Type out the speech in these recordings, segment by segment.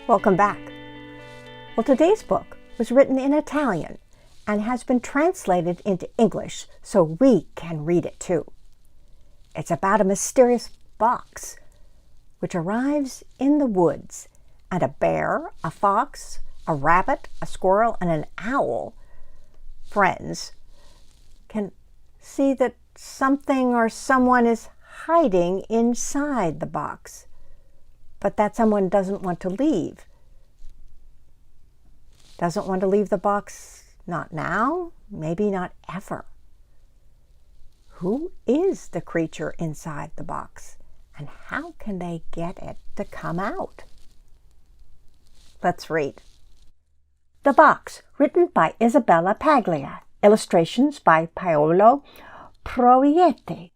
Welcome back. Well, today's book was written in Italian and has been translated into English so we can read it too. It's about a mysterious box which arrives in the woods, and a bear, a fox, a rabbit, a squirrel, and an owl, friends, can see that something or someone is hiding inside the box, but that someone doesn't want to leave. Doesn't want to leave the box, not now, maybe not ever. Who is the creature inside the box, and how can they get it to come out? Let's read. The Box, written by Isabella Paglia, illustrations by Paolo Proietti,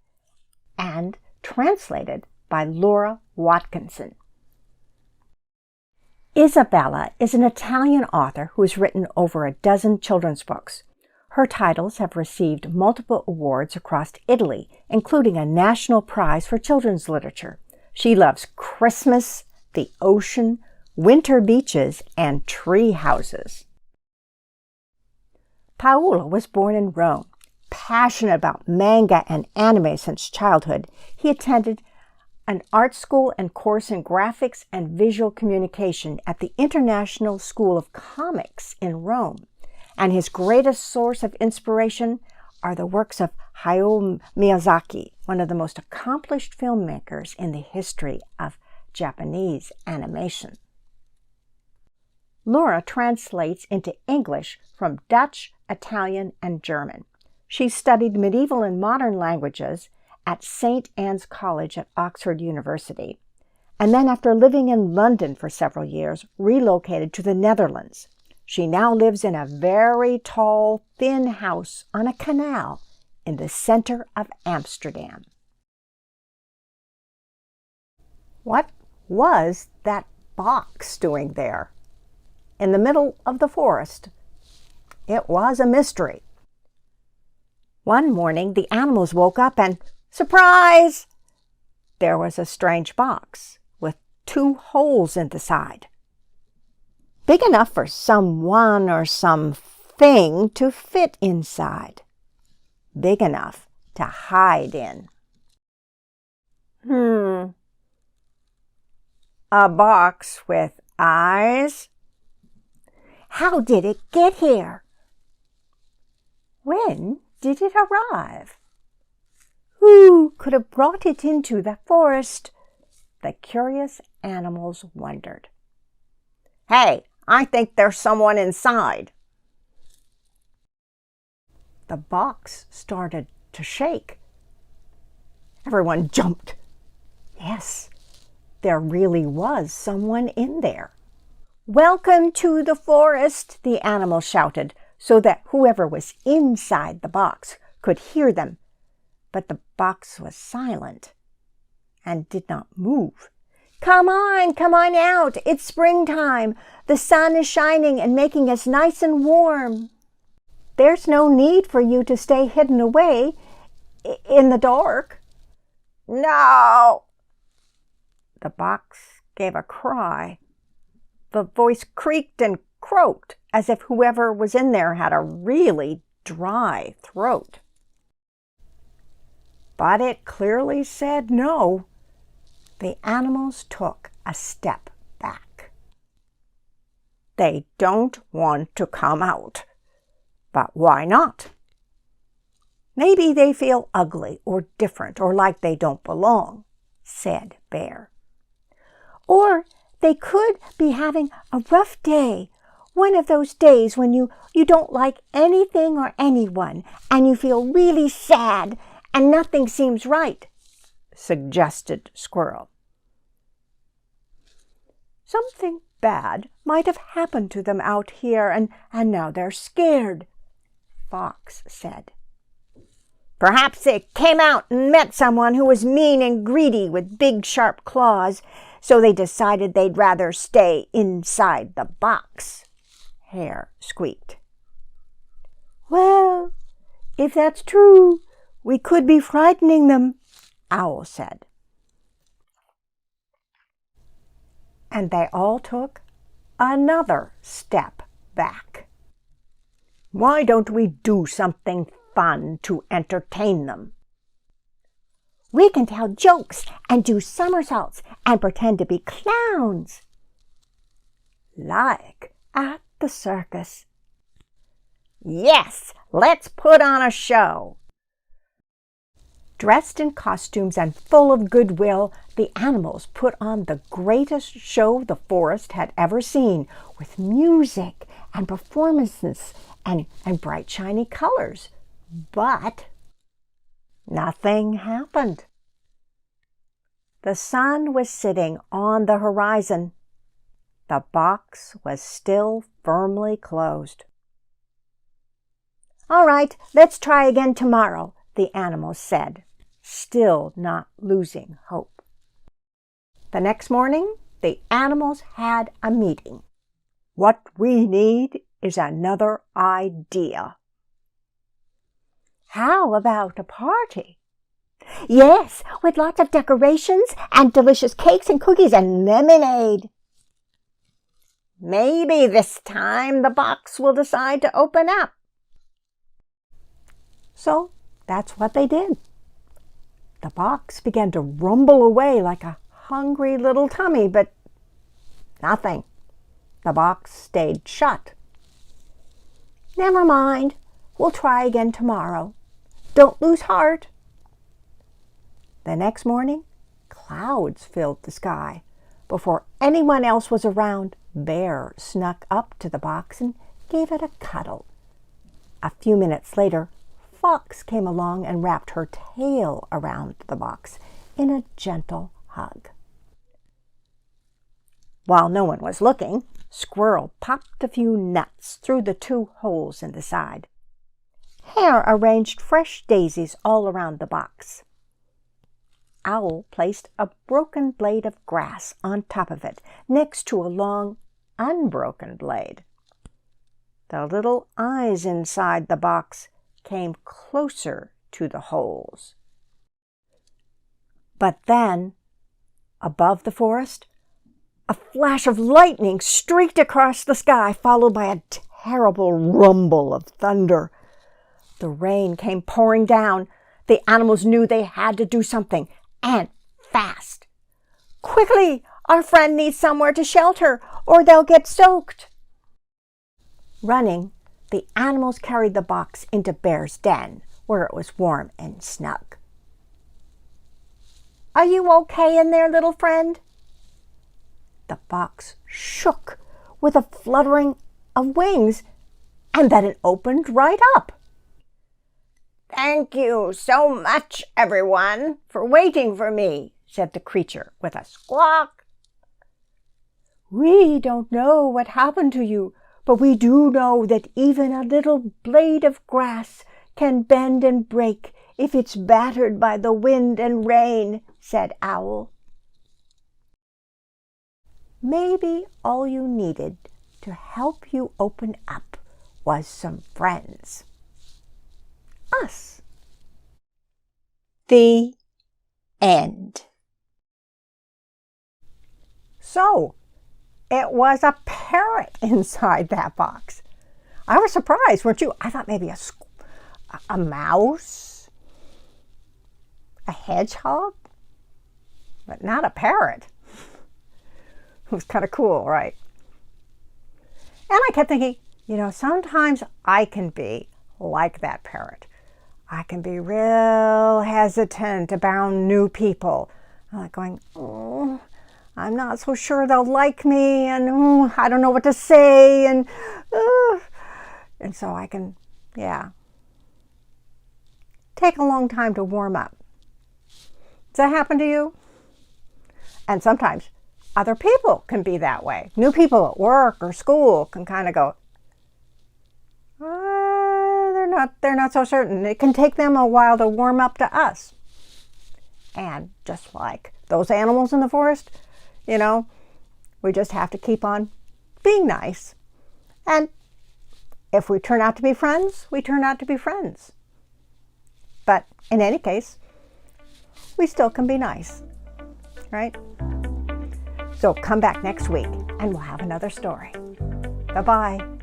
and translated by Laura Watkinson. Isabella is an Italian author who has written over a dozen children's books. Her titles have received multiple awards across Italy, including a national prize for children's literature. She loves Christmas, the ocean, winter beaches, and tree houses. Paolo was born in Rome. Passionate about manga and anime since childhood, he attended an art school and course in graphics and visual communication at the International School of Comics in Rome. And his greatest source of inspiration are the works of Hayao Miyazaki, one of the most accomplished filmmakers in the history of Japanese animation. Laura translates into English from Dutch, Italian, and German. She studied medieval and modern languages at St. Anne's College at Oxford University, and then after living in London for several years, relocated to the Netherlands. She now lives in a very tall, thin house on a canal in the center of Amsterdam. What was that box doing there, in the middle of the forest? It was a mystery. One morning, the animals woke up and, surprise! There was a strange box with 2 holes in the side, big enough for someone or something to fit inside, big enough to hide in. A box with eyes? How did it get here? When did it arrive? Who could have brought it into the forest? The curious animals wondered. Hey, I think there's someone inside. The box started to shake. Everyone jumped. Yes, there really was someone in there. Welcome to the forest, the animal shouted, so that whoever was inside the box could hear them. But the box was silent and did not move. Come on out. It's springtime. The sun is shining and making us nice and warm. There's no need for you to stay hidden away in the dark. No! The box gave a cry. The voice creaked and croaked as if whoever was in there had a really dry throat. But it clearly said no. The animals took a step back. They don't want to come out. But why not? Maybe they feel ugly or different or like they don't belong, said Bear. Or they could be having a rough day, one of those days when you don't like anything or anyone and you feel really sad and nothing seems right, suggested Squirrel. Something bad might have happened to them out here and now they're scared, Fox said. Perhaps they came out and met someone who was mean and greedy with big sharp claws, so they decided they'd rather stay inside the box, Hare squeaked. Well, if that's true, we could be frightening them, Owl said. And they all took another step back. Why don't we do something fun to entertain them? We can tell jokes and do somersaults and pretend to be clowns. Like at the circus. Yes, let's put on a show. Dressed in costumes and full of goodwill, the animals put on the greatest show the forest had ever seen, with music and performances and bright shiny colors. But nothing happened. The sun was sitting on the horizon. The box was still firmly closed. All right, let's try again tomorrow, the animals said, still not losing hope. The next morning, the animals had a meeting. What we need is another idea. How about a party? Yes, with lots of decorations and delicious cakes and cookies and lemonade. Maybe this time the box will decide to open up. So that's what they did. The box began to rumble away like a hungry little tummy, but nothing. The box stayed shut. Never mind, we'll try again tomorrow. Don't lose heart. The next morning, clouds filled the sky. Before anyone else was around, Bear snuck up to the box and gave it a cuddle. A few minutes later, Fox came along and wrapped her tail around the box in a gentle hug. While no one was looking, Squirrel popped a few nuts through the 2 holes in the side. Hare arranged fresh daisies all around the box. Owl placed a broken blade of grass on top of it, next to a long, unbroken blade. The little eyes inside the box came closer to the holes. But then, above the forest, a flash of lightning streaked across the sky, followed by a terrible rumble of thunder. The rain came pouring down. The animals knew they had to do something, and fast. Quickly, our friend needs somewhere to shelter, or they'll get soaked. Running, the animals carried the box into Bear's den, where it was warm and snug. Are you okay in there, little friend? The box shook with a fluttering of wings, and then it opened right up. Thank you so much, everyone, for waiting for me, said the creature with a squawk. We don't know what happened to you, but we do know that even a little blade of grass can bend and break if it's battered by the wind and rain, said Owl. Maybe all you needed to help you open up was some friends. Us. The end. So, it was a parrot inside that box. I was surprised, weren't you? I thought maybe a mouse, a hedgehog, but not a parrot. It was kind of cool, right? And I kept thinking, sometimes I can be like that parrot. I can be real hesitant about new people. I'm like going, oh, I'm not so sure they'll like me, and I don't know what to say, and so I can, take a long time to warm up. Does that happen to you? And sometimes other people can be that way. New people at work or school can kind of go, they're not so certain. It can take them a while to warm up to us. And just like those animals in the forest, we just have to keep on being nice. And if we turn out to be friends, we turn out to be friends. But in any case, we still can be nice, right? So come back next week and we'll have another story. Bye-bye.